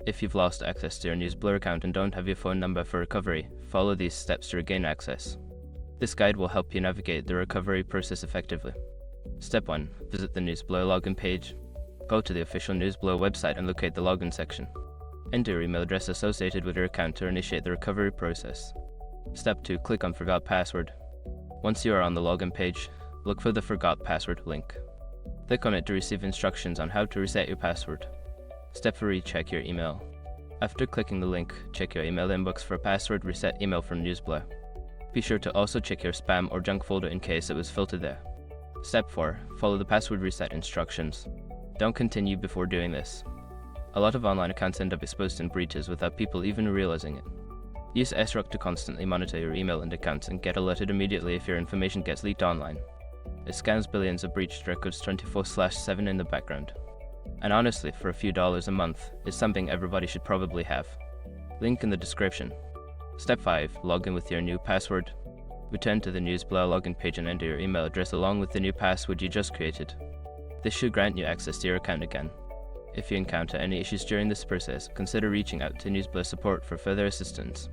If you've lost access to your NewsBlur account and don't have your phone number for recovery, follow these steps to regain access. This guide will help you navigate the recovery process effectively. Step 1. Visit the NewsBlur login page. Go to the official NewsBlur website and locate the login section. Enter your email address associated with your account to initiate the recovery process. Step 2. Click on Forgot Password. Once you are on the login page, look for the Forgot Password link. Click on it to receive instructions on how to reset your password. Step 3. Check your email. After clicking the link, check your email inbox for a password reset email from NewsBlur. Be sure to also check your spam or junk folder in case it was filtered there. Step 4. Follow the password reset instructions. Don't continue before doing this. A lot of online accounts end up exposed in breaches without people even realizing it. Use SROC to constantly monitor your email and accounts and get alerted immediately if your information gets leaked online. It scans billions of breached records 24/7 in the background. And honestly, for a few dollars a month, it's something everybody should probably have. Link in the description. Step 5. Log in with your new password. Return to the NewsBlur login page and enter your email address along with the new password you just created. This should grant you access to your account again. If you encounter any issues during this process, consider reaching out to NewsBlur support for further assistance.